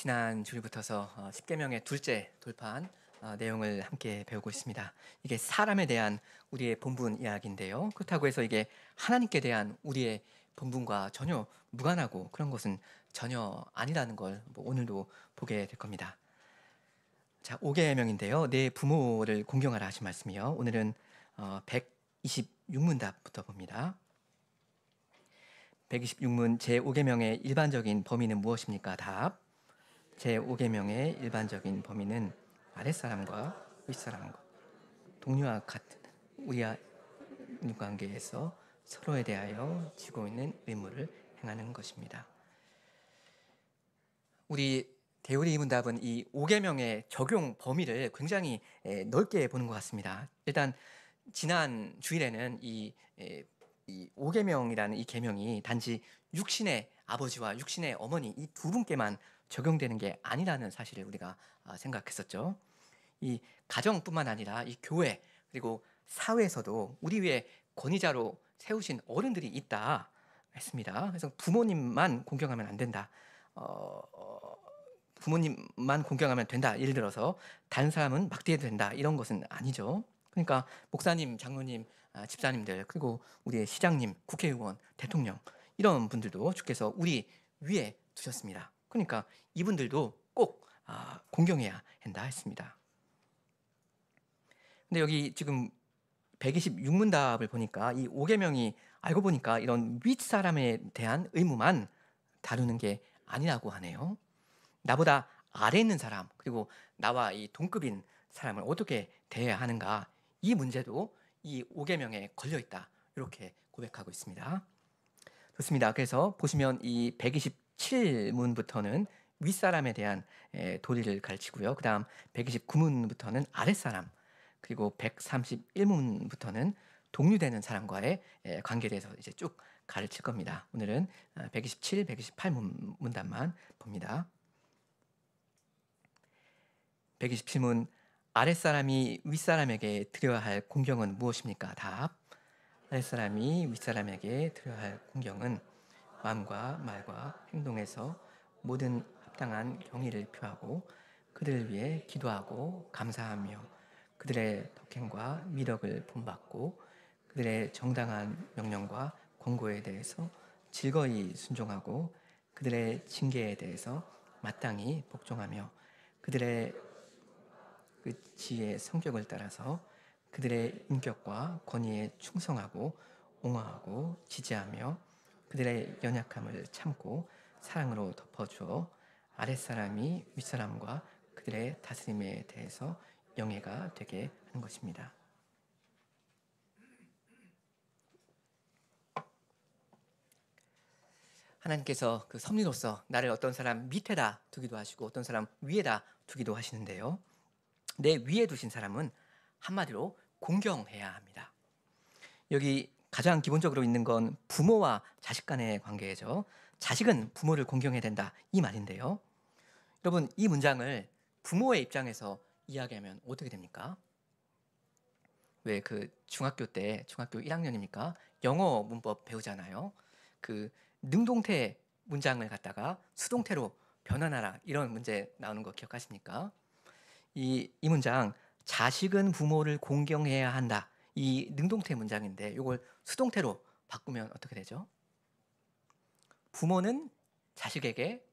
지난 주일부터서 10계명의 둘째 돌파한 내용을 함께 배우고 있습니다. 이게 사람에 대한 우리의 본분 이야기인데요. 그렇다고 해서 이게 하나님께 대한 우리의 본분과 전혀 무관하고 그런 것은 전혀 아니라는 걸 오늘도 보게 될 겁니다. 자, 5계명인데요. 내 부모를 공경하라 하신 말씀이요. 오늘은 126문답부터 봅니다. 126문 제5계명의 일반적인 범위는 무엇입니까? 답. 제5계명의 일반적인 범위는 아랫사람과 윗사람과 동료와 같은 우리와 관계에서 서로에 대하여 지고 있는 의무를 행하는 것입니다. 우리 대우리 문답은 이 5계명의 적용 범위를 굉장히 넓게 보는 것 같습니다. 일단 지난 주일에는 이 5계명이라는 이 계명이 단지 육신의 아버지와 육신의 어머니 이 두 분께만 적용되는 게 아니라는 사실을 우리가 생각했었죠. 이 가정뿐만 아니라 이 교회 그리고 사회에서도 우리 위에 권위자로 세우신 어른들이 있다 했습니다. 그래서 부모님만 공경하면 안 된다. 부모님만 공경하면 된다. 예를 들어서 다른 사람은 막대해도 된다. 이런 것은 아니죠. 그러니까 목사님, 장로님, 집사님들 그리고 우리의 시장님, 국회의원, 대통령 이런 분들도 주께서 우리 위에 두셨습니다. 그러니까 이분들도 꼭 공경해야 한다 했습니다. 근데 여기 지금 126문답을 보니까 이 5계명이 알고 보니까 이런 윗사람에 대한 의무만 다루는 게 아니라고 하네요. 나보다 아래 있는 사람 그리고 나와 이 동급인 사람을 어떻게 대해야 하는가 이 문제도 이 5계명에 걸려 있다 이렇게 고백하고 있습니다. 좋습니다. 그래서 보시면 이 127문부터는 윗사람에 대한 도리를 가르치고요. 그 다음 129문부터는 아랫사람 그리고 131문부터는 동류되는 사람과의 관계에 대해서 이제 쭉 가르칠 겁니다. 오늘은 127, 128문답만 봅니다. 127문 아랫사람이 윗사람에게 드려야 할 공경은 무엇입니까? 답. 아랫사람이 윗사람에게 드려야 할 공경은 마음과 말과 행동에서 모든 합당한 경의를 표하고 그들을 위해 기도하고 감사하며 그들의 덕행과 미덕을 본받고 그들의 정당한 명령과 권고에 대해서 즐거이 순종하고 그들의 징계에 대해서 마땅히 복종하며 그들의 그 지혜의 성격을 따라서 그들의 인격과 권위에 충성하고 옹호하고 지지하며 그들의 연약함을 참고 사랑으로 덮어주어 아랫사람이 윗사람과 그들의 다스림에 대해서 영예가 되게 하는 것입니다. 하나님께서 그 섭리로서 나를 어떤 사람 밑에다 두기도 하시고 어떤 사람 위에다 두기도 하시는데요. 내 위에 두신 사람은 한마디로 공경해야 합니다. 여기 가장 기본적으로 있는 건 부모와 자식 간의 관계죠. 자식은 부모를 공경해야 된다 이 말인데요. 여러분 이 문장을 부모의 입장에서 이야기하면 어떻게 됩니까? 왜 그 중학교 1학년입니까? 영어 문법 배우잖아요. 그 능동태 문장을 갖다가 수동태로 변환하라 이런 문제 나오는 거 기억하십니까? 이 문장 자식은 부모를 공경해야 한다. 이 능동태 문장인데 이걸 수동태로 바꾸면 어떻게 되죠? 부모는 자식에게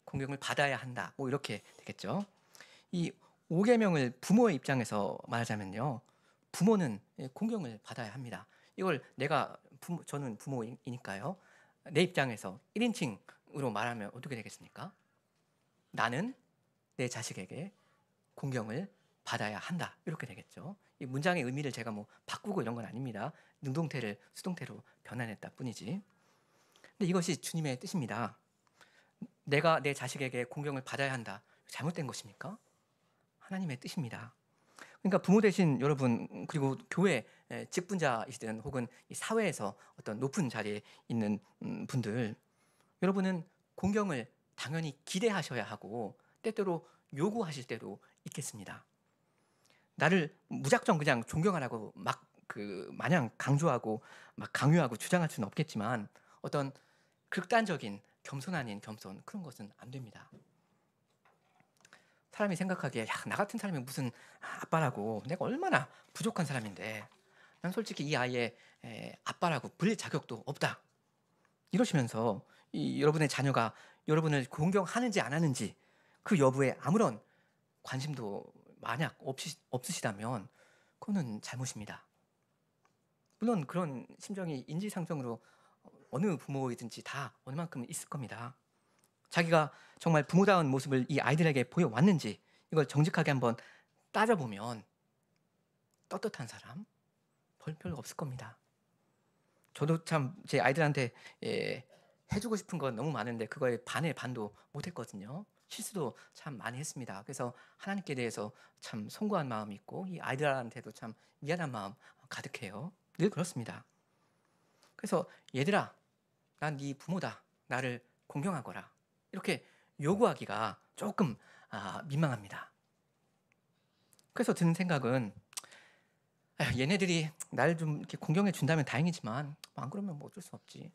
공경을 받아야 한다. 뭐 이렇게 되겠죠. 이 5계명을 부모의 입장에서 말하자면요. 부모는 공경을 받아야 합니다. 이걸 저는 부모이니까요. 내 입장에서 1인칭으로 말하면 어떻게 되겠습니까? 나는 내 자식에게 공경을 받아야 한다. 이렇게 되겠죠. 이 문장의 의미를 제가 뭐 바꾸고 이런 건 아닙니다. 능동태를 수동태로 변환했다 뿐이지. 근데 이것이 주님의 뜻입니다. 내가 내 자식에게 공경을 받아야 한다. 잘못된 것입니까? 하나님의 뜻입니다. 그러니까 부모 되신 여러분 그리고 교회 직분자이시든 혹은 이 사회에서 어떤 높은 자리에 있는 분들 여러분은 공경을 당연히 기대하셔야 하고 때때로 요구하실 때도 있겠습니다. 나를 무작정 그냥 존경하라고 막 마냥 강조하고 막 강요하고 주장할 수는 없겠지만 어떤 극단적인 겸손 아닌 겸손 그런 것은 안 됩니다. 사람이 생각하기에 야, 나 같은 사람이 무슨 아빠라고, 내가 얼마나 부족한 사람인데 난 솔직히 이 아이의 아빠라고 불릴 자격도 없다. 이러시면서 여러분의 자녀가 여러분을 공경하는지 안 하는지 그 여부에 아무런 관심도 만약 없으시다면 그거는 잘못입니다. 물론 그런 심정이 인지상정으로 어느 부모이든지 다 어느 만큼은 있을 겁니다. 자기가 정말 부모다운 모습을 이 아이들에게 보여왔는지 이걸 정직하게 한번 따져보면 떳떳한 사람 별로 없을 겁니다. 저도 참 제 아이들한테 해주고 싶은 건 너무 많은데 그거에 반의 반도 못했거든요. 실수도 참 많이 했습니다. 그래서 하나님께 대해서 참 송구한 마음이 있고 이 아이들한테도 참 미안한 마음 가득해요. 늘 그렇습니다. 그래서 얘들아, 난 네 부모다. 나를 공경하거라. 이렇게 요구하기가 조금 민망합니다. 그래서 드는 생각은 얘네들이 나를 좀 이렇게 공경해 준다면 다행이지만 안 그러면 뭐 어쩔 수 없지.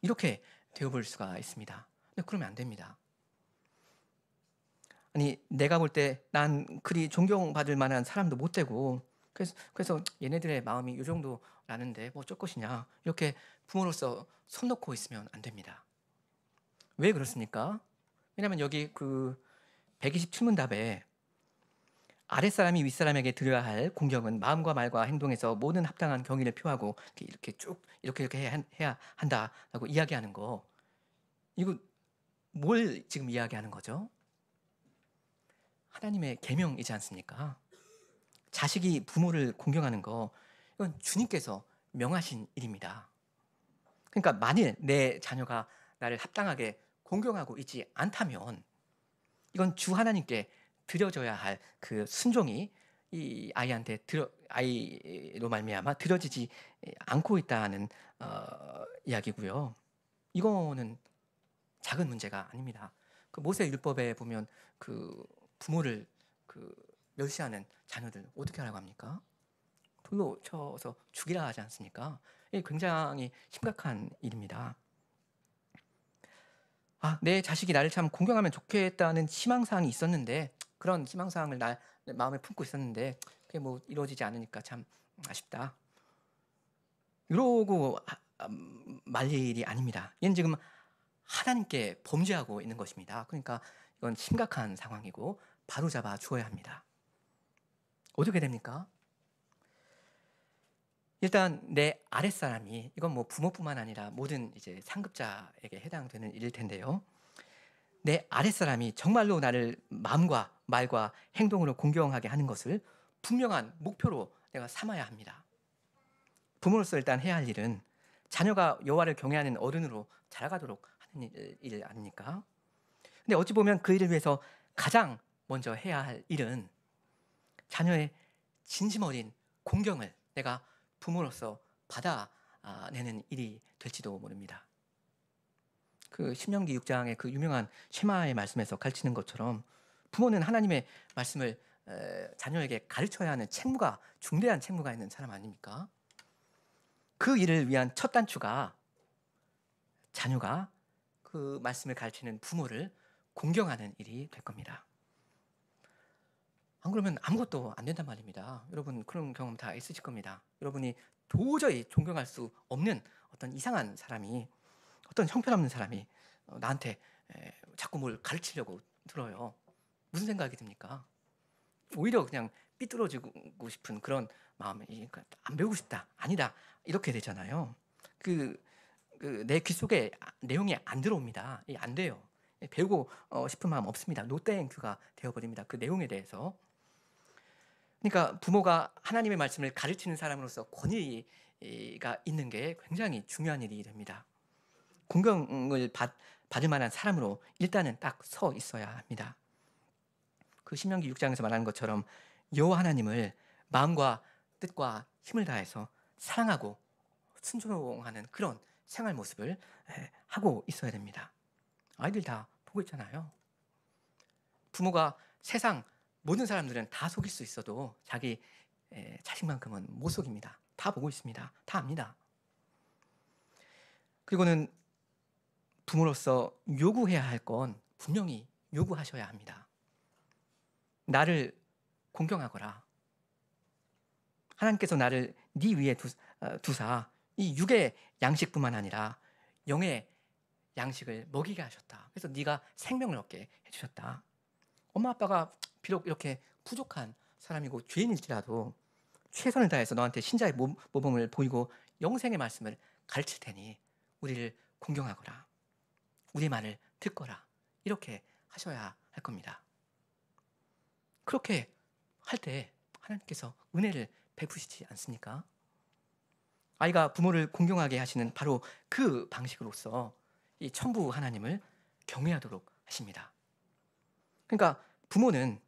이렇게 되어볼 수가 있습니다. 근데 그러면 안 됩니다. 아니 내가 볼 때 난 그리 존경받을 만한 사람도 못 되고 그래서 얘네들의 마음이 이 정도라는데 뭐 어쩔 것이냐 이렇게 부모로서 손 놓고 있으면 안 됩니다. 왜 그렇습니까? 왜냐하면 여기 그 127문답에 아랫사람이 윗사람에게 드려야 할 공경은 마음과 말과 행동에서 모든 합당한 경의를 표하고 이렇게 쭉 이렇게 해야 한다라고 이야기하는 거, 이거 뭘 지금 이야기하는 거죠? 하나님의 계명이지 않습니까? 자식이 부모를 공경하는 거, 이건 주님께서 명하신 일입니다. 그러니까 만일 내 자녀가 나를 합당하게 공경하고 있지 않다면 이건 주 하나님께 드려져야 할 그 순종이 이 아이한테 아이로 말미암아 드려지지 않고 있다는 이야기고요. 이거는 작은 문제가 아닙니다. 그 모세 율법에 보면 그 부모를 그 멸시하는 자녀들 어떻게 하라고 합니까? 돌로 쳐서 죽이라 하지 않습니까? 이게 굉장히 심각한 일입니다. 내 자식이 나를 참 공경하면 좋겠다는 희망사항이 있었는데 그런 희망사항을 나 마음에 품고 있었는데 그게 뭐 이루어지지 않으니까 참 아쉽다. 이러고 말릴 일이 아닙니다. 얘는 지금 하나님께 범죄하고 있는 것입니다. 그러니까 이건 심각한 상황이고 바로잡아 주어야 합니다. 어떻게 됩니까? 일단 내 아랫사람이, 이건 뭐 부모뿐만 아니라 모든 이제 상급자에게 해당되는 일일 텐데요. 내 아랫사람이 정말로 나를 마음과 말과 행동으로 공경하게 하는 것을 분명한 목표로 내가 삼아야 합니다. 부모로서 일단 해야 할 일은 자녀가 여호와를 경외하는 어른으로 자라가도록 하는 일 아닙니까? 근데 어찌 보면 그 일을 위해서 가장 먼저 해야 할 일은 자녀의 진심 어린 공경을 내가 부모로서 받아내는 일이 될지도 모릅니다. 그 신명기 6장의 그 유명한 쉐마의 말씀에서 가르치는 것처럼 부모는 하나님의 말씀을 자녀에게 가르쳐야 하는 책무가, 중대한 책무가 있는 사람 아닙니까? 그 일을 위한 첫 단추가 자녀가 그 말씀을 가르치는 부모를 공경하는 일이 될 겁니다. 안 그러면 아무것도 안 된단 말입니다. 여러분 그런 경험 다 있으실 겁니다. 여러분이 도저히 존경할 수 없는 어떤 이상한 사람이, 어떤 형편없는 사람이 나한테 자꾸 뭘 가르치려고 들어요. 무슨 생각이 듭니까? 오히려 그냥 삐뚤어지고 싶은 그런 마음이, 그러니까 안 배우고 싶다, 아니다, 이렇게 되잖아요. 내 귀 속에 내용이 안 들어옵니다. 안 돼요. 배우고 싶은 마음 없습니다. 노땡큐가 되어버립니다. 그 내용에 대해서. 그러니까 부모가 하나님의 말씀을 가르치는 사람으로서 권위가 있는 게 굉장히 중요한 일이 됩니다. 공경을 받을 만한 사람으로 일단은 딱 서 있어야 합니다. 그 신명기 6장에서 말하는 것처럼 여호와 하나님을 마음과 뜻과 힘을 다해서 사랑하고 순종하는 그런 생활 모습을 하고 있어야 됩니다. 아이들 다 보고 있잖아요. 부모가 세상 모든 사람들은 다 속일 수 있어도 자기 자식만큼은 못 속입니다. 다 보고 있습니다. 다 압니다. 그리고는 부모로서 요구해야 할 건 분명히 요구하셔야 합니다. 나를 공경하거라. 하나님께서 나를 네 위에 두사 이 육의 양식뿐만 아니라 영의 양식을 먹이게 하셨다. 그래서 네가 생명을 얻게 해주셨다. 엄마 아빠가 비록 이렇게 부족한 사람이고 죄인일지라도 최선을 다해서 너한테 신자의 모범을 보이고 영생의 말씀을 가르칠 테니 우리를 공경하거라. 우리 말을 듣거라. 이렇게 하셔야 할 겁니다. 그렇게 할 때 하나님께서 은혜를 베푸시지 않습니까? 아이가 부모를 공경하게 하시는 바로 그 방식으로서 이 천부 하나님을 경외하도록 하십니다. 그러니까 부모는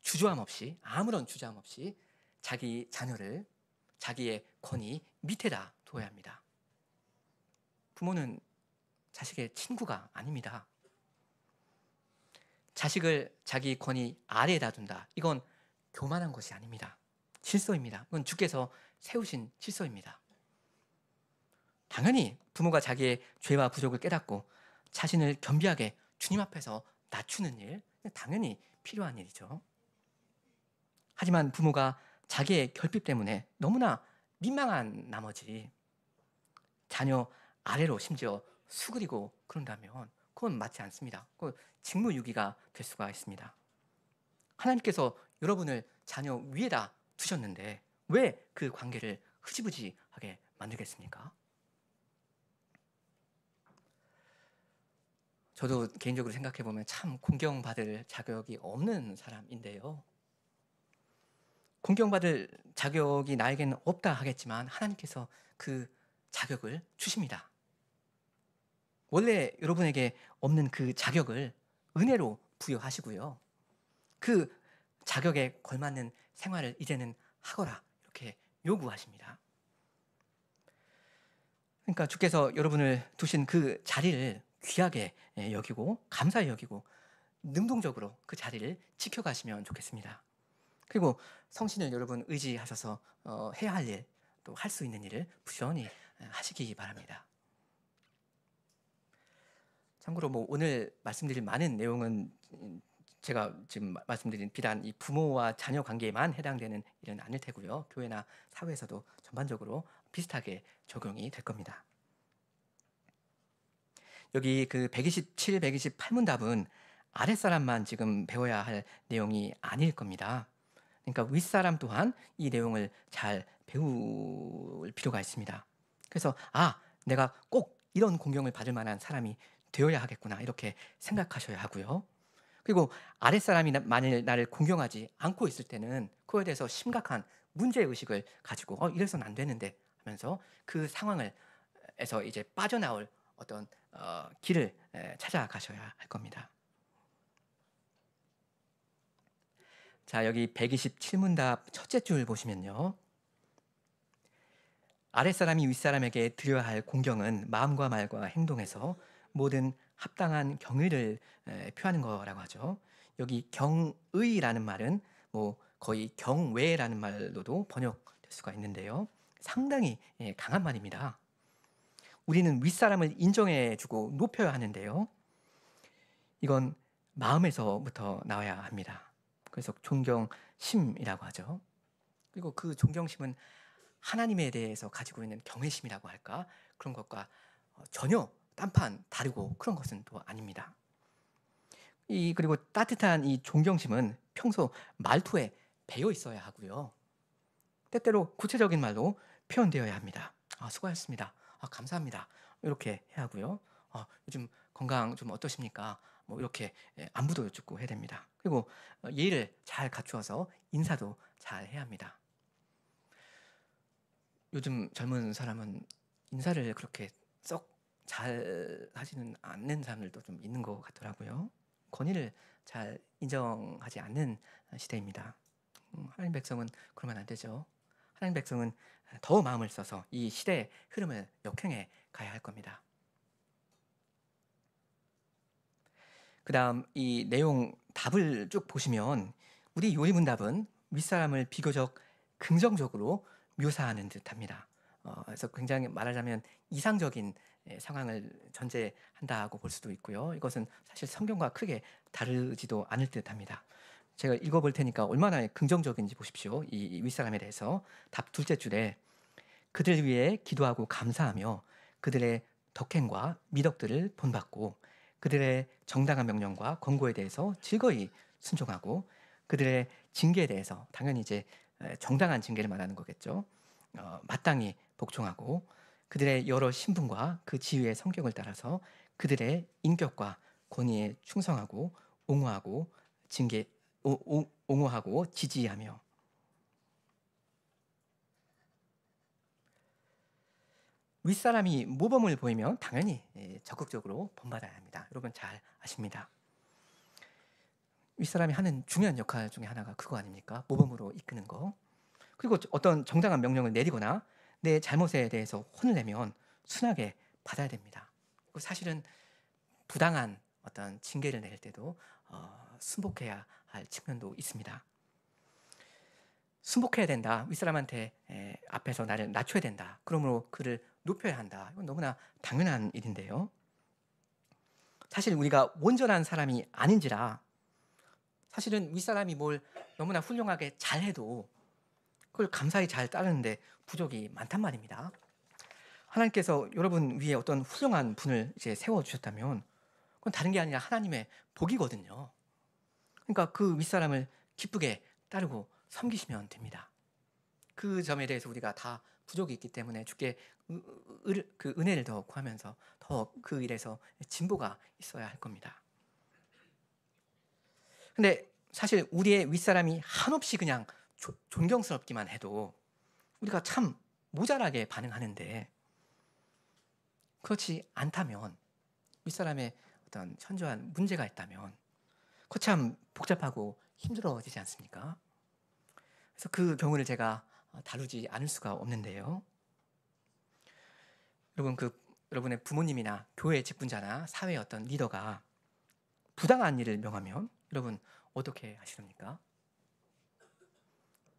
주저함 없이, 아무런 주저함 없이 자기 자녀를 자기의 권위 밑에다 둬야 합니다. 부모는 자식의 친구가 아닙니다. 자식을 자기 권위 아래에다 둔다. 이건 교만한 것이 아닙니다. 질서입니다. 이건 주께서 세우신 질서입니다. 당연히 부모가 자기의 죄와 부족을 깨닫고 자신을 겸비하게 주님 앞에서 낮추는 일, 당연히 필요한 일이죠. 하지만 부모가 자기의 결핍 때문에 너무나 민망한 나머지 자녀 아래로 심지어 수그리고 그런다면 그건 맞지 않습니다. 그건 직무유기가 될 수가 있습니다. 하나님께서 여러분을 자녀 위에다 두셨는데 왜 그 관계를 흐지부지하게 만들겠습니까? 저도 개인적으로 생각해보면 참 공경받을 자격이 없는 사람인데요. 공경받을 자격이 나에게는 없다 하겠지만 하나님께서 그 자격을 주십니다. 원래 여러분에게 없는 그 자격을 은혜로 부여하시고요. 그 자격에 걸맞는 생활을 이제는 하거라 이렇게 요구하십니다. 그러니까 주께서 여러분을 두신 그 자리를 귀하게 여기고 감사히 여기고 능동적으로 그 자리를 지켜가시면 좋겠습니다. 그리고 성신을 여러분 의지하셔서 해야 할 일, 또 할 수 있는 일을 부지런히 하시기 바랍니다. 참고로 오늘 말씀드릴 많은 내용은 제가 지금 말씀드린 비단 이 부모와 자녀 관계에만 해당되는 일은 아닐 테고요. 교회나 사회에서도 전반적으로 비슷하게 적용이 될 겁니다. 여기 그 127, 128문답은 아랫사람만 지금 배워야 할 내용이 아닐 겁니다. 그러니까 윗사람 또한 이 내용을 잘 배울 필요가 있습니다. 그래서 내가 꼭 이런 공경을 받을 만한 사람이 되어야 하겠구나 이렇게 생각하셔야 하고요. 그리고 아랫사람이 만일 나를 공경하지 않고 있을 때는 그거에 대해서 심각한 문제의식을 가지고 이래서는 안 되는데 하면서 그 상황에서 이제 빠져나올 어떤 길을 찾아가셔야 할 겁니다. 자, 여기 127문답 첫째 줄 보시면요. 아랫사람이 윗사람에게 드려야 할 공경은 마음과 말과 행동에서 모든 합당한 경의를 표하는 거라고 하죠. 여기 경의라는 말은 거의 경외라는 말로도 번역될 수가 있는데요. 상당히 강한 말입니다. 우리는 윗사람을 인정해주고 높여야 하는데요. 이건 마음에서부터 나와야 합니다. 그래서 존경심이라고 하죠. 그리고 그 존경심은 하나님에 대해서 가지고 있는 경외심이라고 할까? 그런 것과 전혀 딴판 다르고 그런 것은 또 아닙니다. 그리고 따뜻한 이 존경심은 평소 말투에 배어 있어야 하고요. 때때로 구체적인 말로 표현되어야 합니다. 수고하셨습니다. 감사합니다. 이렇게 해야 하고요. 요즘 건강 좀 어떠십니까? 이렇게 안부도 여쭙고 해야 됩니다. 그리고 예의를 잘 갖추어서 인사도 잘 해야 합니다. 요즘 젊은 사람은 인사를 그렇게 썩 잘 하지는 않는 사람들도 좀 있는 것 같더라고요. 권위를 잘 인정하지 않는 시대입니다. 하나님 백성은 그러면 안 되죠. 하나님 백성은 더 마음을 써서 이 시대의 흐름을 역행해 가야 할 겁니다. 그 다음 이 내용 답을 쭉 보시면 우리 요리문답은 윗사람을 비교적 긍정적으로 묘사하는 듯합니다. 그래서 굉장히 말하자면 이상적인 상황을 전제한다고 볼 수도 있고요. 이것은 사실 성경과 크게 다르지도 않을 듯합니다. 제가 읽어볼 테니까 얼마나 긍정적인지 보십시오. 이 윗사람에 대해서. 답 둘째 줄에 그들 위해 기도하고 감사하며 그들의 덕행과 미덕들을 본받고 그들의 정당한 명령과 권고에 대해서 즐거이 순종하고 그들의 징계에 대해서 당연히 이제 정당한 징계를 말하는 거겠죠. 마땅히 복종하고 그들의 여러 신분과 그 지위의 성격을 따라서 그들의 인격과 권위에 충성하고 옹호하고 옹호하고 지지하며 윗사람이 모범을 보이면 당연히 적극적으로 본받아야 합니다. 여러분 잘 아십니다. 윗사람이 하는 중요한 역할 중에 하나가 그거 아닙니까? 모범으로 이끄는 거. 그리고 어떤 정당한 명령을 내리거나 내 잘못에 대해서 혼을 내면 순하게 받아야 됩니다. 사실은 부당한 어떤 징계를 내릴 때도 순복해야 할 측면도 있습니다. 순복해야 된다. 윗사람한테 앞에서 나를 낮춰야 된다. 그러므로 그를 높여야 한다. 이건 너무나 당연한 일인데요. 사실 우리가 온전한 사람이 아닌지라 사실은 윗사람이 뭘 너무나 훌륭하게 잘해도 그걸 감사히 잘 따르는데 부족이 많단 말입니다. 하나님께서 여러분 위에 어떤 훌륭한 분을 이제 세워주셨다면 그건 다른 게 아니라 하나님의 복이거든요. 그러니까 그 윗사람을 기쁘게 따르고 섬기시면 됩니다. 그 점에 대해서 우리가 다 부족이 있기 때문에 주께 그 은혜를 더 구하면서 더 그 일에서 진보가 있어야 할 겁니다. 근데 사실 우리의 윗사람이 한없이 그냥 존경스럽기만 해도 우리가 참 모자라게 반응하는데 그렇지 않다면 윗사람의 어떤 현저한 문제가 있다면 그거 참 복잡하고 힘들어지지 않습니까? 그래서 그 경우를 제가 다루지 않을 수가 없는데요. 여러분 여러분의 부모님이나 교회 직분자나 사회의 어떤 리더가 부당한 일을 명하면 여러분 어떻게 하시렵니까?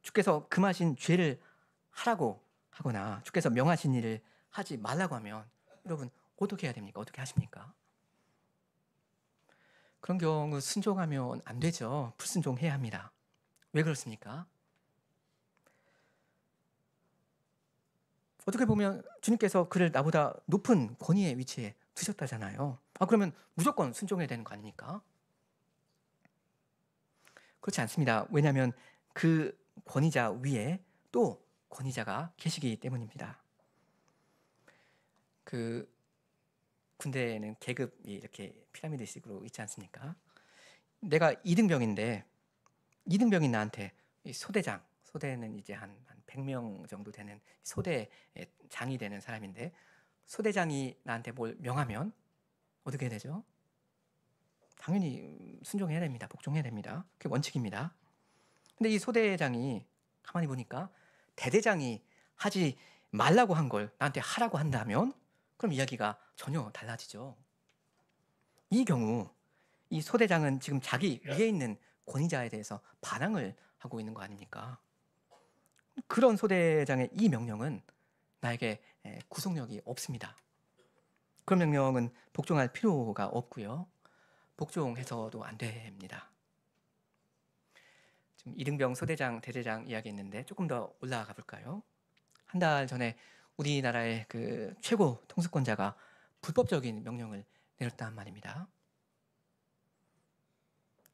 주께서 금하신 죄를 하라고 하거나 주께서 명하신 일을 하지 말라고 하면 여러분 어떻게 해야 됩니까? 어떻게 하십니까? 그런 경우 순종하면 안 되죠. 불순종해야 합니다. 왜 그렇습니까? 어떻게 보면 주님께서 그를 나보다 높은 권위의 위치에 두셨다잖아요. 그러면 무조건 순종해야 되는 거 아닙니까? 그렇지 않습니다. 왜냐하면 그 권위자 위에 또 권위자가 계시기 때문입니다. 그 군대에는 계급이 이렇게 피라미드식으로 있지 않습니까? 내가 2등병인데 2등병인 나한테 이 소대는 이제 한 100명 정도 되는 소대의 장이 되는 사람인데 소대장이 나한테 뭘 명하면 어떻게 되죠? 당연히 순종해야 됩니다. 복종해야 됩니다. 그게 원칙입니다. 근데 이 소대장이 가만히 보니까 대대장이 하지 말라고 한 걸 나한테 하라고 한다면 그럼 이야기가 전혀 달라지죠. 이 경우 이 소대장은 지금 자기 위에 있는 권위자에 대해서 반항을 하고 있는 거 아닙니까? 그런 소대장의 이 명령은 나에게 구속력이 없습니다. 그런 명령은 복종할 필요가 없고요. 복종해서도 안 됩니다. 지금 이등병, 소대장, 대대장 이야기했는데 조금 더 올라가 볼까요? 한 달 전에 우리나라의 그 최고 통수권자가 불법적인 명령을 내렸단 말입니다.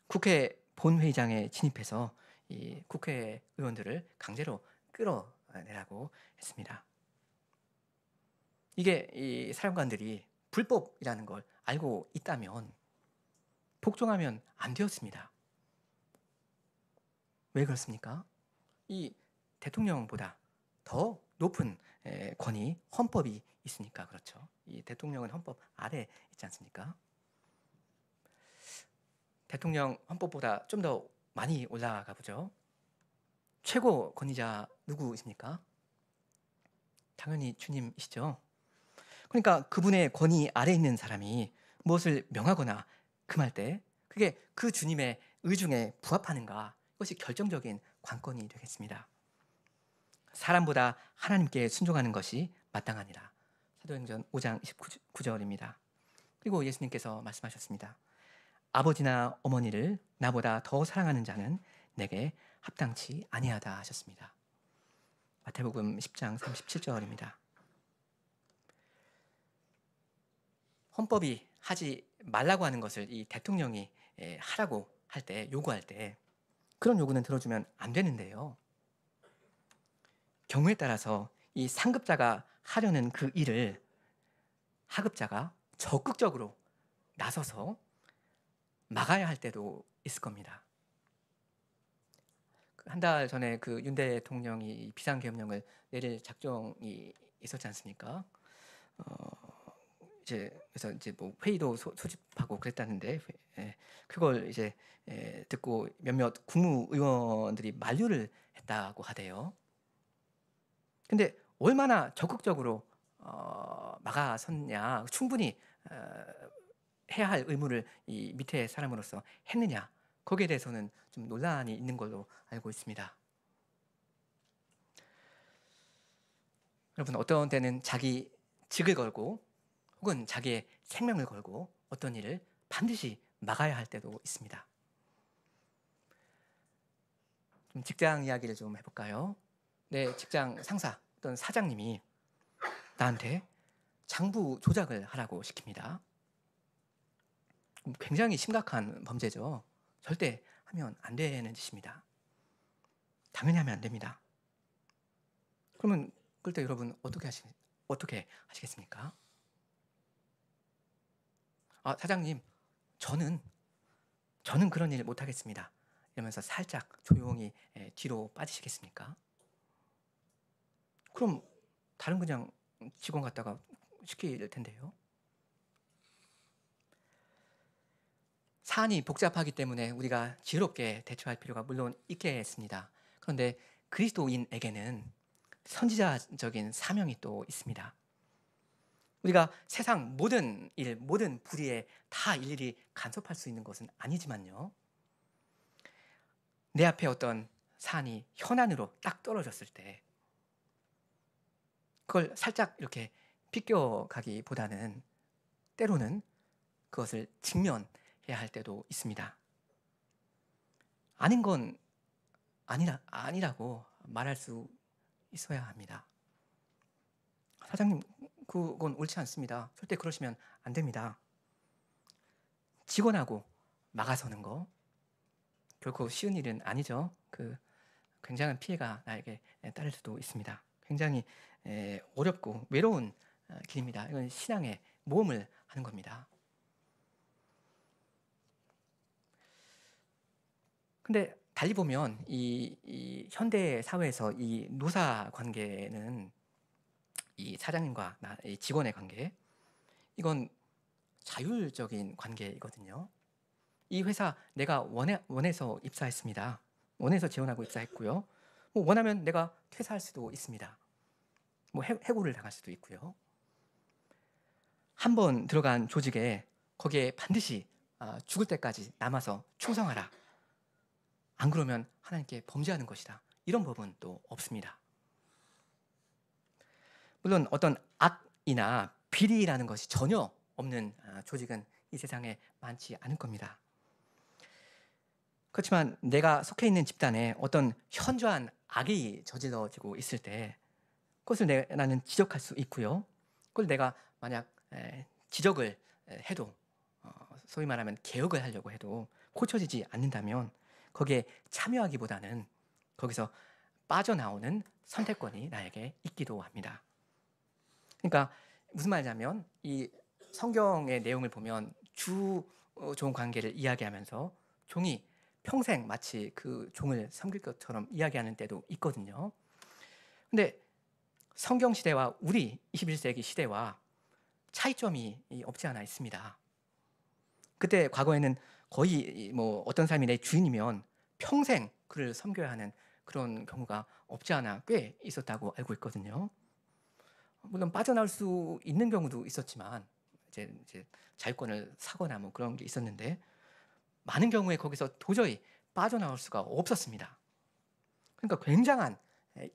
국회 본회의장에 진입해서 이 국회의원들을 강제로 끌어내라고 했습니다. 이게 이 사령관들이 불법이라는 걸 알고 있다면 복종하면 안 되었습니다. 왜 그렇습니까? 이 대통령보다 더 높은 권위, 헌법이 있으니까 그렇죠. 이 대통령은 헌법 아래 있지 않습니까? 대통령 헌법보다 좀 더 많이 올라가 보죠. 최고 권위자 누구십니까? 당연히 주님이시죠. 그러니까 그분의 권위 아래 있는 사람이 무엇을 명하거나 금할 때 그게 그 주님의 의중에 부합하는가 이것이 결정적인 관건이 되겠습니다. 사람보다 하나님께 순종하는 것이 마땅하니라. 사도행전 5장 29절입니다. 그리고 예수님께서 말씀하셨습니다. 아버지나 어머니를 나보다 더 사랑하는 자는 내게 합당치 아니하다 하셨습니다. 마태복음 10장 37절입니다. 헌법이 하지 말라고 하는 것을 이 대통령이 하라고 할 때, 요구할 때 그런 요구는 들어주면 안 되는데요. 경우에 따라서 이 상급자가 하려는 그 일을 하급자가 적극적으로 나서서 막아야 할 때도 있을 겁니다. 한 달 전에 그 윤 대통령이 비상계엄령을 내릴 작정이 있었지 않습니까? 이제 그래서 이제 뭐 회의도 소집하고 그랬다는데 그걸 이제 듣고 몇몇 국무위원들이 만류를 했다고 하대요. 근데 얼마나 적극적으로 막아섰냐, 충분히 해야 할 의무를 이 밑에 사람으로서 했느냐, 거기에 대해서는 좀 논란이 있는 걸로 알고 있습니다. 여러분, 어떤 때는 자기 직을 걸고 혹은 자기의 생명을 걸고 어떤 일을 반드시 막아야 할 때도 있습니다. 좀 직장 이야기를 좀 해볼까요? 내 직장 상사, 어떤 사장님이 나한테 장부 조작을 하라고 시킵니다. 굉장히 심각한 범죄죠. 절대 하면 안 되는 짓입니다. 당연히 하면 안 됩니다. 그러면 그럴 때 여러분 어떻게 하시겠습니까? 사장님, 저는 그런 일 못 하겠습니다. 이러면서 살짝 조용히 뒤로 빠지시겠습니까? 그럼 다른 그냥 직원 갖다가 시킬 텐데요. 사안이 복잡하기 때문에 우리가 지혜롭게 대처할 필요가 물론 있겠습니다. 그런데 그리스도인에게는 선지자적인 사명이 또 있습니다. 우리가 세상 모든 일, 모든 불의에 다 일일이 간섭할 수 있는 것은 아니지만요. 내 앞에 어떤 사안이 현안으로 딱 떨어졌을 때 그걸 살짝 이렇게 비껴가기보다는 때로는 그것을 직면해야 할 때도 있습니다. 아닌 건 아니라고 말할 수 있어야 합니다. 사장님, 그건 옳지 않습니다. 절대 그러시면 안 됩니다. 직원하고 막아서는 거 결코 쉬운 일은 아니죠. 그 굉장한 피해가 나에게 따를 수도 있습니다. 굉장히 어렵고 외로운 길입니다. 이건 신앙의 모험을 하는 겁니다. 근데 달리 보면 이 현대 사회에서 이 노사 관계는 이 사장님과 이 직원의 관계, 이건 자율적인 관계이거든요. 이 회사 내가 원해서 입사했습니다. 원해서 지원하고 입사했고요. 뭐 원하면 내가 퇴사할 수도 있습니다. 뭐 해고를 당할 수도 있고요. 한 번 들어간 조직에 거기에 반드시 죽을 때까지 남아서 충성하라. 안 그러면 하나님께 범죄하는 것이다. 이런 법은 또 없습니다. 물론 어떤 악이나 비리라는 것이 전혀 없는 조직은 이 세상에 많지 않을 겁니다. 그렇지만 내가 속해 있는 집단에 어떤 현저한 악이 저질러지고 있을 때 그것을 나는 지적할 수 있고요. 그걸 내가 만약 지적을 해도 소위 말하면 개혁을 하려고 해도 고쳐지지 않는다면 거기에 참여하기보다는 거기서 빠져나오는 선택권이 나에게 있기도 합니다. 그러니까 무슨 말이냐면 이 성경의 내용을 보면 좋은 관계를 이야기하면서 종이 평생 마치 그 종을 섬길 것처럼 이야기하는 때도 있거든요. 근데 성경 시대와 우리 21세기 시대와 차이점이 없지 않아 있습니다. 그때 과거에는 거의 뭐 어떤 사람이 내 주인이면 평생 그를 섬겨야 하는 그런 경우가 없지 않아 꽤 있었다고 알고 있거든요. 물론 빠져나올 수 있는 경우도 있었지만 이제 자유권을 사거나 뭐 그런 게 있었는데 많은 경우에 거기서 도저히 빠져나올 수가 없었습니다. 그러니까 굉장한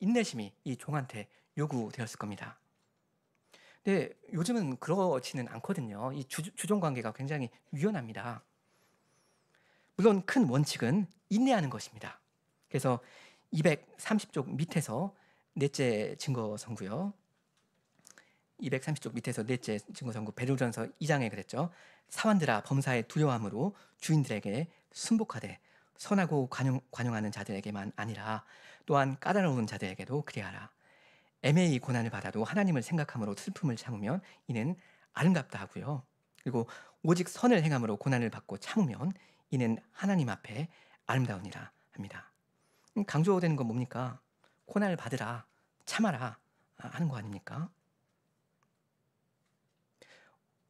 인내심이 이 종한테 요구되었을 겁니다. 근데 요즘은 그렇지는 않거든요. 이 주종 관계가 굉장히 유연합니다. 물론 큰 원칙은 인내하는 것입니다. 그래서 230쪽 밑에서 넷째 증거 선고요. 230쪽 밑에서 넷째 증거 선고 베드로전서 2장에 그랬죠. 사환들아 범사의 두려움으로 주인들에게 순복하되 선하고 관용하는 자들에게만 아니라 또한 까다로운 자들에게도 그리하라. 애매히 고난을 받아도 하나님을 생각함으로 슬픔을 참으면 이는 아름답다 하고요. 그리고 오직 선을 행함으로 고난을 받고 참으면 이는 하나님 앞에 아름다우니라 합니다. 강조되는 건 뭡니까? 고난을 받으라, 참아라 하는 거 아닙니까?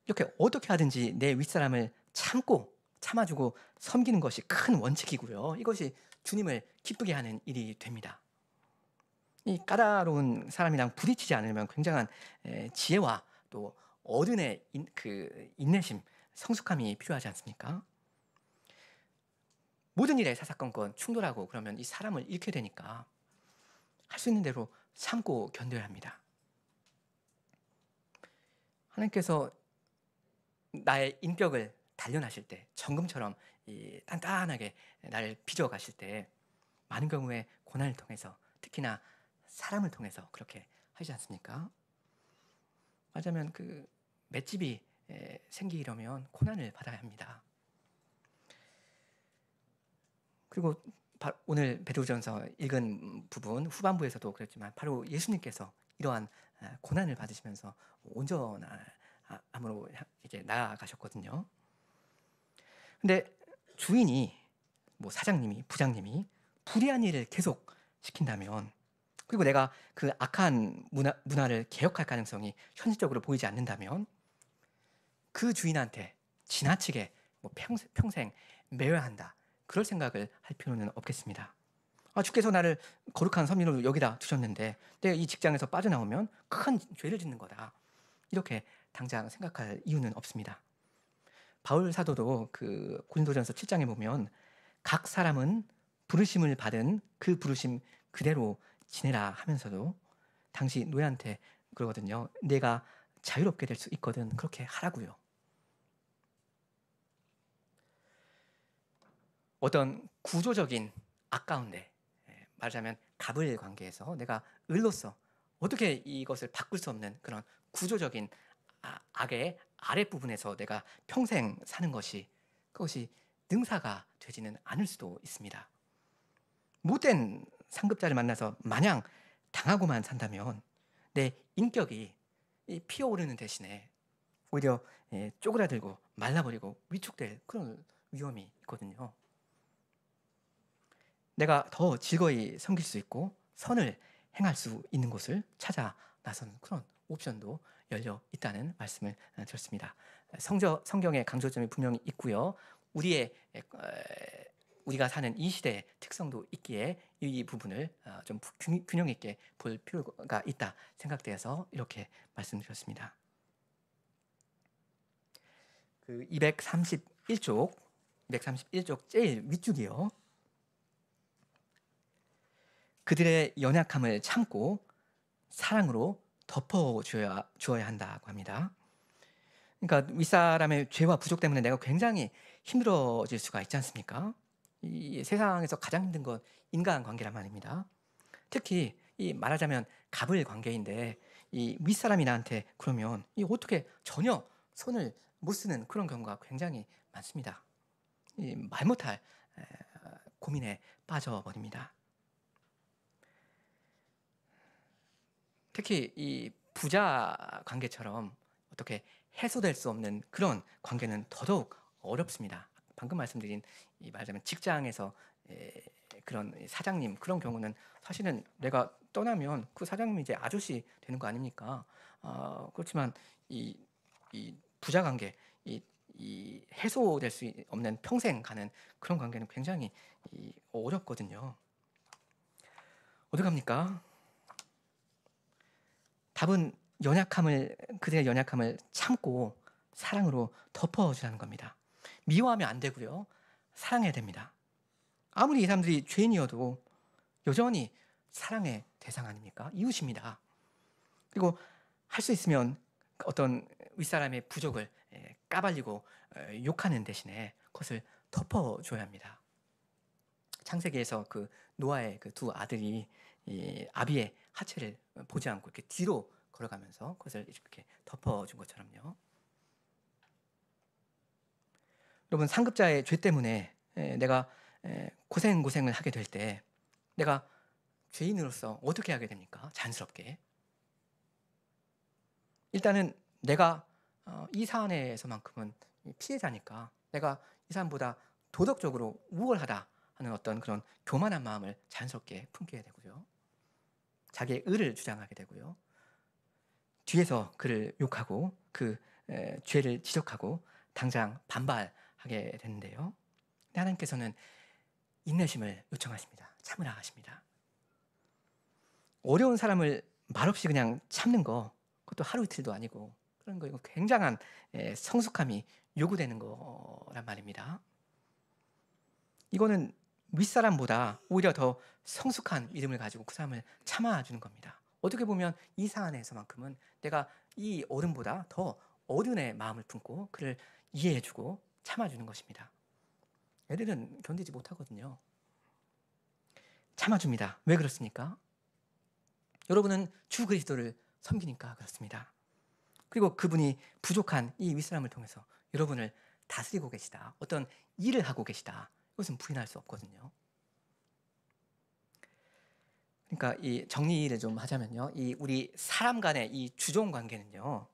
이렇게 어떻게 하든지 내 윗사람을 참아주고 섬기는 것이 큰 원칙이고요. 이것이 주님을 기쁘게 하는 일이 됩니다. 이 까다로운 사람이랑 부딪히지 않으면 굉장한 지혜와 또 어른의 인내심, 성숙함이 필요하지 않습니까? 모든 일에 사사건건 충돌하고 그러면 이 사람을 잃게 되니까 할 수 있는 대로 참고 견뎌야 합니다. 하나님께서 나의 인격을 단련하실 때 정금처럼 단단하게 나를 빚어가실 때 많은 경우에 고난을 통해서 특히나 사람을 통해서 그렇게 하지 않습니까? 맞으면 그 맷집이 생기려면 고난을 받아야 합니다. 그리고 오늘 베드로전서 읽은 부분 후반부에서도 그랬지만 바로 예수님께서 이러한 고난을 받으시면서 온전함으로 이제 나아가셨거든요. 근데 주인이 뭐 사장님이 부장님이 불의한 일을 계속 시킨다면 그리고 내가 그 악한 문화를 개혁할 가능성이 현실적으로 보이지 않는다면 그 주인한테 지나치게 뭐 평생 매여야 한다. 그럴 생각을 할 필요는 없겠습니다. 주께서 나를 거룩한 선민으로 여기다 두셨는데 내가 이 직장에서 빠져나오면 큰 죄를 짓는 거다. 이렇게 당장 생각할 이유는 없습니다. 바울 사도도 그 고린도전서 7장에 보면 각 사람은 부르심을 받은 그 부르심 그대로 지내라 하면서도 당시 노예한테 그러거든요. 내가 자유롭게 될 수 있거든. 그렇게 하라고요. 어떤 구조적인 악 가운데 말하자면 갑을 관계에서 내가 을로서 어떻게 이것을 바꿀 수 없는 그런 구조적인 악의 아랫부분에서 내가 평생 사는 것이 그것이 능사가 되지는 않을 수도 있습니다. 못된 상급자를 만나서 마냥 당하고만 산다면 내 인격이 피어오르는 대신에 오히려 쪼그라들고 말라버리고 위축될 그런 위험이 있거든요. 내가 더 즐거이 섬길 수 있고 선을 행할 수 있는 곳을 찾아 나선 그런 옵션도 열려 있다는 말씀을 드렸습니다. 성경의 강조점이 분명히 있고요. 우리가 사는 이 시대의 특성도 있기에 이 부분을 좀 균형 있게 볼 필요가 있다 생각되어서 이렇게 말씀드렸습니다. 그 231쪽 제일 윗줄이요. 그들의 연약함을 참고 사랑으로 덮어주어야 한다고 합니다. 그러니까 윗사람의 죄와 부족 때문에 내가 굉장히 힘들어질 수가 있지 않습니까? 이 세상에서 가장 힘든 건 인간관계란 말입니다. 특히 이 말하자면 갑을 관계인데 이 윗사람이 나한테 그러면 이 어떻게 전혀 손을 못 쓰는 그런 경우가 굉장히 많습니다. 말 못할 고민에 빠져버립니다. 특히 이 부자 관계처럼 어떻게 해소될 수 없는 그런 관계는 더더욱 어렵습니다. 방금 말씀드린 말하자면 직장에서 그런 사장님 그런 경우는 사실은 내가 떠나면 그 사장님이 이제 아저씨 되는 거 아닙니까? 그렇지만 이 부자 관계 이 해소될 수 없는 평생 가는 그런 관계는 굉장히 어렵거든요. 어떡합니까? 답은 그들의 연약함을 참고 사랑으로 덮어주라는 겁니다. 미워하면 안 되고요. 사랑해야 됩니다. 아무리 이 사람들이 죄인이어도 여전히 사랑의 대상 아닙니까? 이웃입니다. 그리고 할 수 있으면 어떤 윗사람의 부족을 까발리고 욕하는 대신에 그것을 덮어줘야 합니다. 창세기에서 그 노아의 그 두 아들이 이 아비의 하체를 보지 않고 이렇게 뒤로 걸어가면서 그것을 이렇게 덮어준 것처럼요. 여러분, 상급자의 죄 때문에 내가 고생을 하게 될 때 내가 죄인으로서 어떻게 하게 됩니까? 자연스럽게. 일단은 내가 이 사안에서만큼은 피해자니까 내가 이 사람보다 도덕적으로 우월하다 하는 어떤 그런 교만한 마음을 자연스럽게 품게 되고요. 자기의 의를 주장하게 되고요. 뒤에서 그를 욕하고 그 죄를 지적하고 당장 반발하게 되는데요. 근데 하나님께서는 인내심을 요청하십니다. 참으라 하십니다. 어려운 사람을 말없이 그냥 참는 거, 그것도 하루 이틀도 아니고 그런 거, 이거 굉장한 성숙함이 요구되는 거란 말입니다. 이거는 윗사람보다 오히려 더 성숙한 믿음을 가지고 그 사람을 참아주는 겁니다. 어떻게 보면 이 사안에서만큼은 내가 이 어른보다 더 어른의 마음을 품고 그를 이해해주고 참아주는 것입니다. 애들은 견디지 못하거든요. 참아줍니다. 왜 그렇습니까? 여러분은 주 그리스도를 섬기니까 그렇습니다. 그리고 그분이 부족한 이 윗사람을 통해서 여러분을 다스리고 계시다, 어떤 일을 하고 계시다, 이것은 부인할 수 없거든요. 그러니까 이 정리를 좀 하자면요, 이 우리 사람 간의 이 주종 관계는요,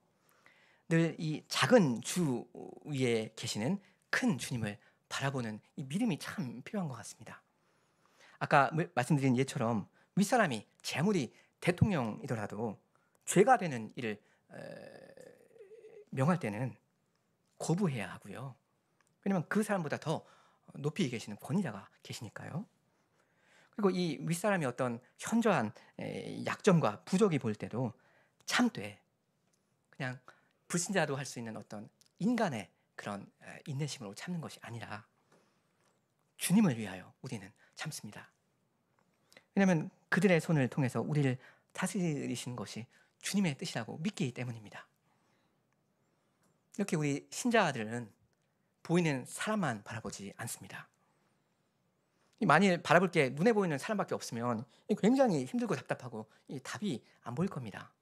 늘 이 작은 주 위에 계시는 큰 주님을 바라보는 이 믿음이 참 필요한 것 같습니다. 아까 말씀드린 예처럼 윗사람이 제 아무리 대통령이더라도 죄가 되는 일을 명할 때는 거부해야 하고요. 왜냐하면 그 사람보다 더 높이 계시는 권위자가 계시니까요. 그리고 이 윗사람이 어떤 현저한 약점과 부족이 보일 때도 참되, 그냥 불신자도 할 수 있는 어떤 인간의 그런 인내심으로 참는 것이 아니라 주님을 위하여 우리는 참습니다. 왜냐하면 그들의 손을 통해서 우리를 다스리시는 것이 주님의 뜻이라고 믿기 때문입니다. 이렇게 우리 신자들은 보이는 사람만 바라보지 않습니다. 만일 바라볼 게 눈에 보이는 사람밖에 없으면 굉장히 힘들고 답답하고 답이 안 보일 겁니다.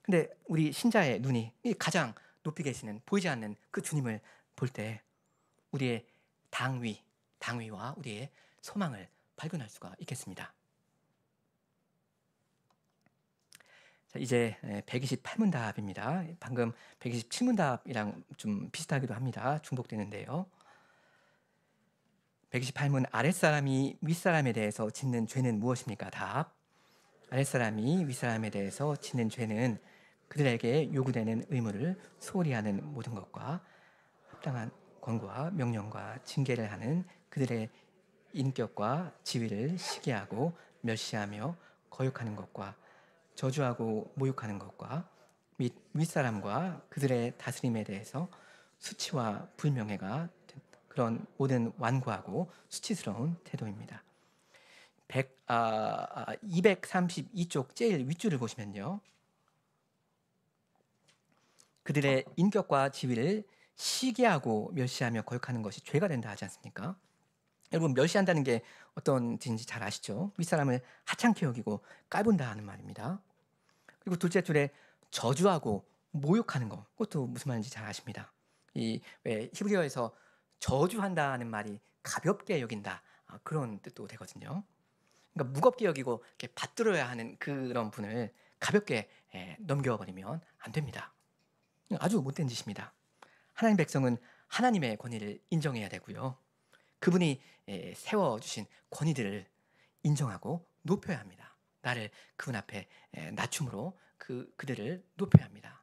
근데 우리 신자의 눈이 가장 높이 계시는 보이지 않는 그 주님을 볼 때 우리의 당위와 우리의 소망을 발견할 수가 있겠습니다. 자, 이제 128문답입니다. 방금 127문답이랑 좀 비슷하기도 합니다. 중복되는데요. 128문, 아랫사람이 윗사람에 대해서 짓는 죄는 무엇입니까? 답. 아랫사람이 윗사람에 대해서 짓는 죄는 그들에게 요구되는 의무를 소홀히 하는 모든 것과 합당한 권고와 명령과 징계를 하는 그들의 인격과 지위를 시기하고 멸시하며 거역하는 것과 저주하고 모욕하는 것과 및 윗사람과 그들의 다스림에 대해서 수치와 불명예가 그런 모든 완고하고 수치스러운 태도입니다. 232쪽 제일 윗줄을 보시면요, 그들의 인격과 지위를 시기하고 멸시하며 거역하는 것이 죄가 된다 하지 않습니까? 여러분, 멸시한다는 게 어떤 뜻인지 잘 아시죠? 윗사람을 하찮게 여기고 깔본다 하는 말입니다. 그리고 둘째 줄에 저주하고 모욕하는 것, 그것도 무슨 말인지 잘 아십니다. 왜 히브리어에서 저주한다는 말이 가볍게 여긴다, 그런 뜻도 되거든요. 그러니까 무겁게 여기고 이렇게 받들어야 하는 그런 분을 가볍게 넘겨버리면 안 됩니다. 아주 못된 짓입니다. 하나님 백성은 하나님의 권위를 인정해야 되고요. 그분이 세워주신 권위들을 인정하고 높여야 합니다. 나를 그분 앞에 낮춤으로 그들을 높여야 합니다.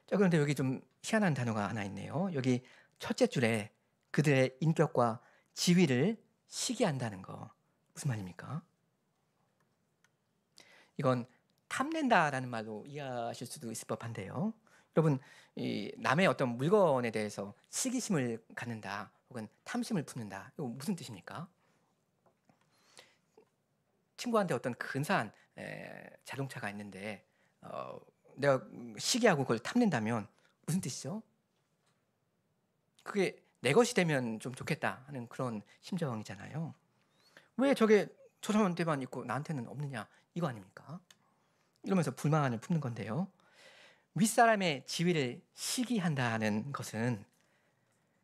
자, 그런데 여기 좀 희한한 단어가 하나 있네요. 여기 첫째 줄에 그들의 인격과 지위를 시기한다는 거, 무슨 말입니까? 이건 탐낸다라는 말로 이해하실 수도 있을 법한데요. 여러분, 이 남의 어떤 물건에 대해서 시기심을 갖는다 혹은 탐심을 품는다, 이거 무슨 뜻입니까? 친구한테 어떤 근사한 자동차가 있는데 내가 시기하고 그걸 탐낸다면 무슨 뜻이죠? 그게 내 것이 되면 좀 좋겠다 하는 그런 심정이잖아요. 왜 저게 저 사람한테만 있고 나한테는 없느냐, 이거 아닙니까? 이러면서 불만을 품는 건데요. 윗사람의 지위를 시기한다는 것은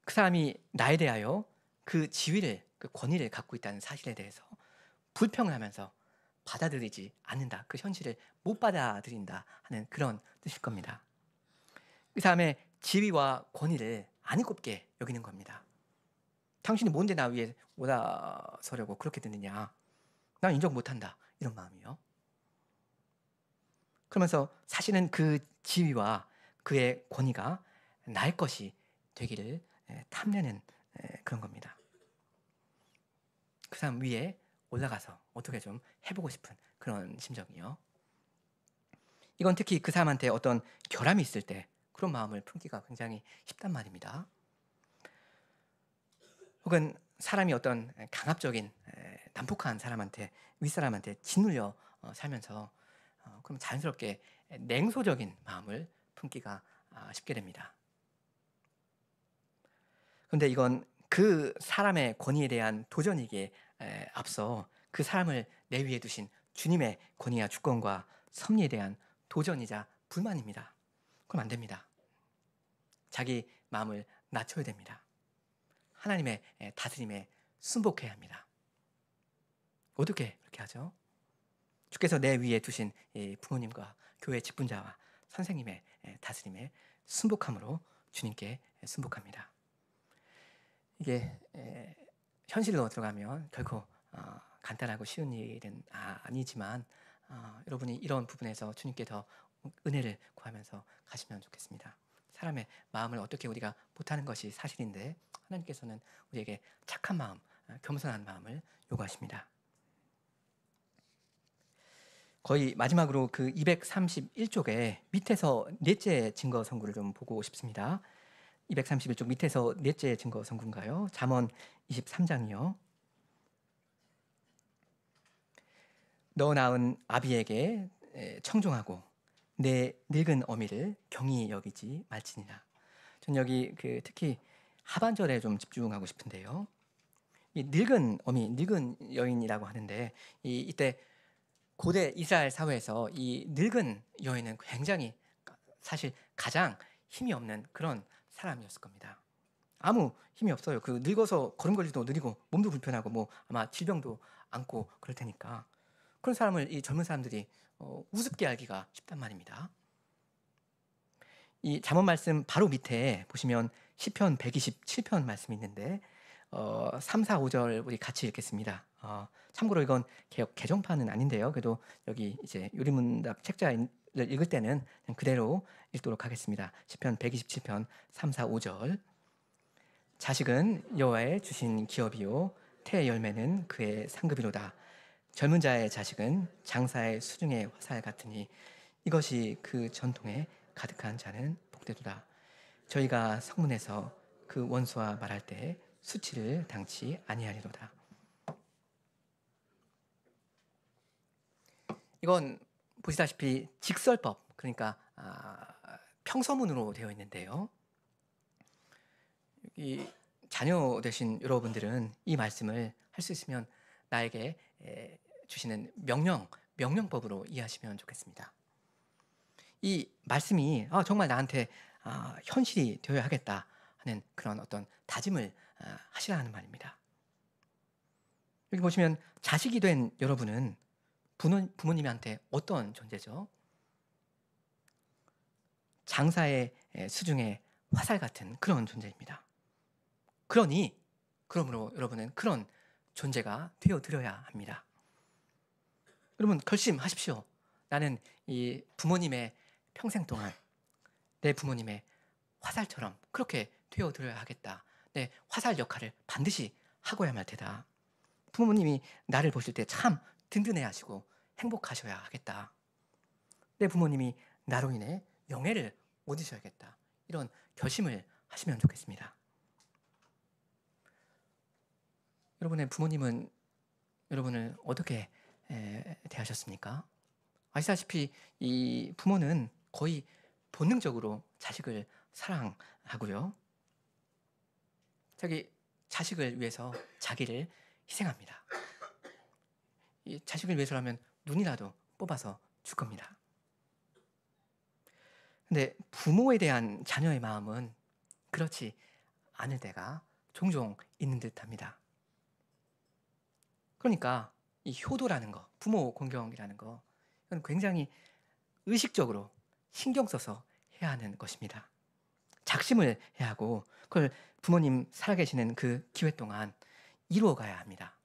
그 사람이 나에 대하여 그 지위를, 그 권위를 갖고 있다는 사실에 대해서 불평을 하면서 받아들이지 않는다, 그 현실을 못 받아들인다 하는 그런 뜻일 겁니다. 그 사람의 지위와 권위를 안 꼽게 여기는 겁니다. 당신이 뭔데 나 위에 올라서려고 그렇게 듣느냐, 난 인정 못한다, 이런 마음이요. 그러면서 사실은 그 지위와 그의 권위가 나의 것이 되기를 탐내는 그런 겁니다. 그 사람 위에 올라가서 어떻게 좀 해보고 싶은 그런 심정이요. 이건 특히 그 사람한테 어떤 결함이 있을 때 그런 마음을 품기가 굉장히 쉽단 말입니다. 혹은 사람이 어떤 강압적인 난폭한 사람한테, 윗사람한테 짓눌려 살면서 그럼 자연스럽게 냉소적인 마음을 품기가 쉽게 됩니다. 그런데 이건 그 사람의 권위에 대한 도전이기에 앞서 그 사람을 내 위에 두신 주님의 권위와 주권과 섭리에 대한 도전이자 불만입니다. 그럼 안 됩니다. 자기 마음을 낮춰야 됩니다. 하나님의 다스림에 순복해야 합니다. 어떻게 그렇게 하죠? 주께서 내 위에 두신 부모님과 교회 직분자와 선생님의 다스림에 순복함으로 주님께 순복합니다. 이게 현실로 들어가면 결코 간단하고 쉬운 일은 아니지만 여러분이 이런 부분에서 주님께 더 은혜를 구하면서 가시면 좋겠습니다. 사람의 마음을 어떻게 우리가 못하는 것이 사실인데 하나님께서는 우리에게 착한 마음, 겸손한 마음을 요구하십니다. 거의 마지막으로 그 231쪽에 밑에서 넷째 증거 선구를 좀 보고 싶습니다. 231쪽 밑에서 넷째 증거 선구인가요? 잠언 23장이요. 너 낳은 아비에게 청종하고 내 늙은 어미를 경히 여기지 말지니라. 전 여기 특히 하반절에 좀 집중하고 싶은데요. 이 늙은 어미, 늙은 여인이라고 하는데 이때 고대 이스라엘 사회에서 이 늙은 여인은 굉장히 사실 가장 힘이 없는 그런 사람이었을 겁니다. 아무 힘이 없어요. 그 늙어서 걸음걸이도 느리고 몸도 불편하고 뭐 아마 질병도 안고 그럴 테니까 그런 사람을 이 젊은 사람들이 우습게 알기가 쉽단 말입니다. 이 잠언 말씀 바로 밑에 보시면 시편 127편 말씀이 있는데 3, 4, 5절 우리 같이 읽겠습니다. 참고로 이건 개정판은 아닌데요. 그래도 여기 이제 요리문답 책자를 읽을 때는 그냥 그대로 읽도록 하겠습니다. 시편 127편 3, 4, 5절. 자식은 여호와의 주신 기업이요 태의 열매는 그의 상급이로다. 젊은 자의 자식은 장사의 수중의 화살 같으니 이것이 그 전통에 가득한 자는 복되도다. 저희가 성문에서 그 원수와 말할 때 수치를 당치 아니하리로다. 이건 보시다시피 직설법, 그러니까 평서문으로 되어 있는데요. 이 자녀 되신 여러분들은 이 말씀을 할 수 있으면 나에게 주시는 명령법으로 이해하시면 좋겠습니다. 이 말씀이 정말 나한테 현실이 되어야 하겠다 하는 그런 어떤 다짐을 하시라 하는 말입니다. 여기 보시면 자식이 된 여러분은 부모님한테 어떤 존재죠? 장사의 수중의 화살 같은 그런 존재입니다. 그러므로 여러분은 그런 존재가 되어드려야 합니다. 여러분 결심하십시오. 나는 이 부모님의 평생 동안 내 부모님의 화살처럼 그렇게 되어드려야 하겠다. 내 화살 역할을 반드시 하고야 말 테다. 부모님이 나를 보실 때 참 든든해 하시고 행복하셔야 하겠다. 내 부모님이 나로 인해 영예를 얻으셔야겠다. 이런 결심을 하시면 좋겠습니다. 여러분의 부모님은 여러분을 어떻게 대하셨습니까? 아시다시피 이 부모는 거의 본능적으로 자식을 사랑하고요. 자기 자식을 위해서 자기를 희생합니다. 이 자식을 위해서라면 눈이라도 뽑아서 줄 겁니다. 근데 부모에 대한 자녀의 마음은 그렇지 않을 때가 종종 있는 듯합니다. 그러니까 이 효도라는 거, 부모 공경이라는 거, 이건 굉장히 의식적으로 신경 써서 해야 하는 것입니다. 작심을 해야 하고 그걸 부모님 살아계시는 그 기회 동안 이루어가야 합니다.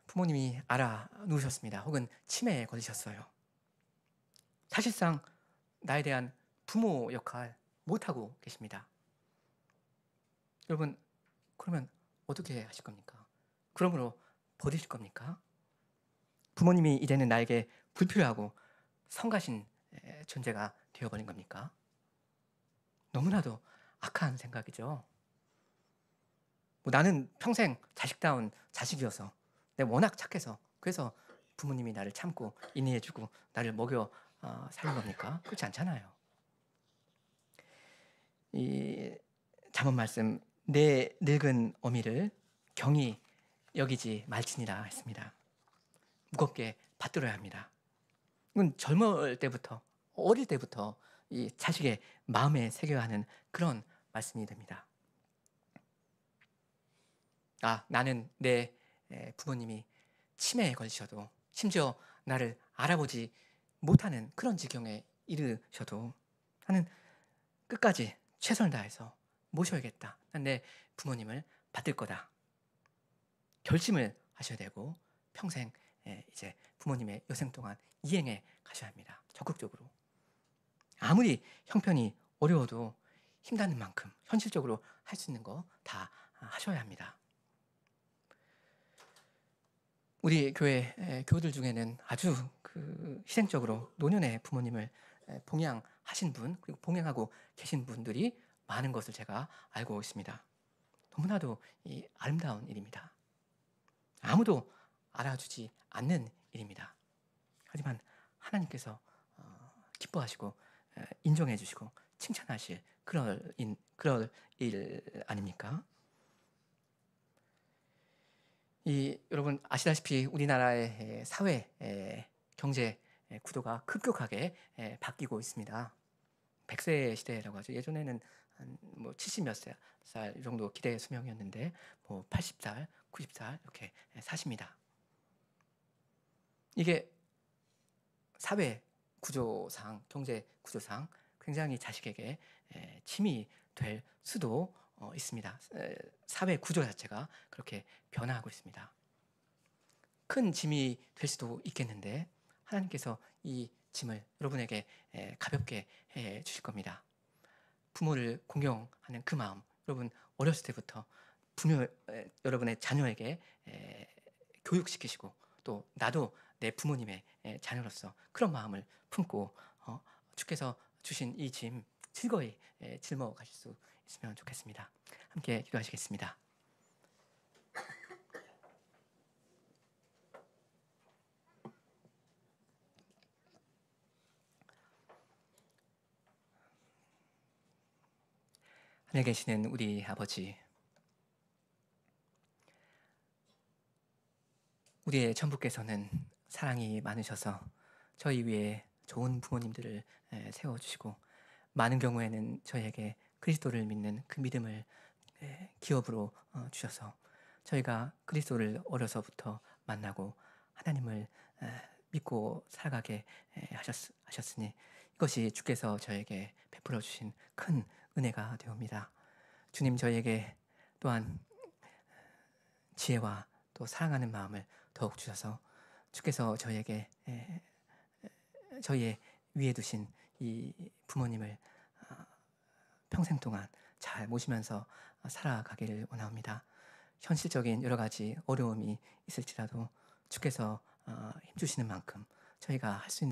부모님이 알아 누우셨습니다. 혹은 치매에 걸리셨어요. 사실상 나에 대한 부모 역할 못하고 계십니다. 여러분, 그러면 어떻게 하실 겁니까? 그러므로 버리실 겁니까? 부모님이 이제는 나에게 불필요하고 성가신 존재가 되어버린 겁니까? 너무나도 악한 생각이죠. 나는 평생 자식다운 자식이어서, 내가 워낙 착해서, 그래서 부모님이 나를 참고 인내해주고 나를 먹여 살린 겁니까? 그렇지 않잖아요. 이 잠언 말씀, 내 늙은 어미를 경히 여기지 말지니라 했습니다. 무겁게 받들어야 합니다. 이건 젊을 때부터, 어릴 때부터 이 자식의 마음에 새겨야 하는 그런 말씀이 됩니다. 나는 내 부모님이 치매에 걸리셔도, 심지어 나를 알아보지 못하는 그런 지경에 이르셔도 나는 끝까지 최선을 다해서 모셔야겠다. 난 내 부모님을 받들 거다. 결심을 하셔야 되고 평생 이제 부모님의 여생 동안 이행해 가셔야 합니다. 적극적으로. 아무리 형편이 어려워도 힘닿는 만큼 현실적으로 할 수 있는 거 다 하셔야 합니다. 우리 교회 교우들 중에는 아주 희생적으로 노년의 부모님을 봉양하신 분, 그리고 봉양하고 계신 분들이 많은 것을 제가 알고 있습니다. 너무나도 이 아름다운 일입니다. 아무도 알아주지 않는 일입니다. 하지만 하나님께서 기뻐하시고 인정해 주시고 칭찬하실 그럴 일 아닙니까? 여러분 아시다시피 우리나라의 사회 경제 구도가 급격하게 바뀌고 있습니다. 100세 시대라고 하죠. 예전에는 한 70 몇 살 정도 기대 수명이었는데 80살, 90살 이렇게 사십니다. 이게 사회 구조상, 경제 구조상 굉장히 자식에게 짐이 될 수도 있습니다. 사회 구조 자체가 그렇게 변화하고 있습니다. 큰 짐이 될 수도 있겠는데 하나님께서 이 짐을 여러분에게 가볍게 해 주실 겁니다. 부모를 공경하는 그 마음, 여러분 어렸을 때부터 여러분의 자녀에게 교육시키시고 또 나도 내 부모님의 자녀로서 그런 마음을 품고 주께서 주신 이 짐 즐거이 짊어 가실 수 있으면 좋겠습니다. 함께 기도하시겠습니다. 하늘에 계시는 우리 아버지, 우리의 천부께서는 사랑이 많으셔서 저희 위에 좋은 부모님들을 세워주시고 많은 경우에는 저희에게 그리스도를 믿는 그 믿음을 기업으로 주셔서 저희가 그리스도를 어려서부터 만나고 하나님을 믿고 살아가게 하셨으니 이것이 주께서 저에게 베풀어 주신 큰 은혜가 되옵니다. 주님, 저희에게 또한 지혜와 또 사랑하는 마음을 더욱 주셔서 주께서 저희에게 저희의 위에 두신 이 부모님을 평생 동안 잘 모시면서 살아가기를 원합니다. 현실적인 여러 가지 어려움이 있을지라도 주께서 힘주시는 만큼 저희가 할 수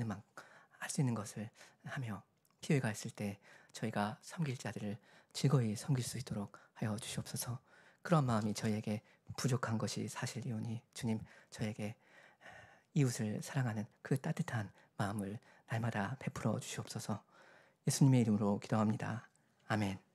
있는 것을 하며 기회가 있을 때 저희가 섬길 자들을 즐거이 섬길 수 있도록 하여 주시옵소서. 그런 마음이 저희에게 부족한 것이 사실이오니 주님, 저에게 이웃을 사랑하는 그 따뜻한 마음을 날마다 베풀어 주시옵소서. 예수님의 이름으로 기도합니다. 아멘.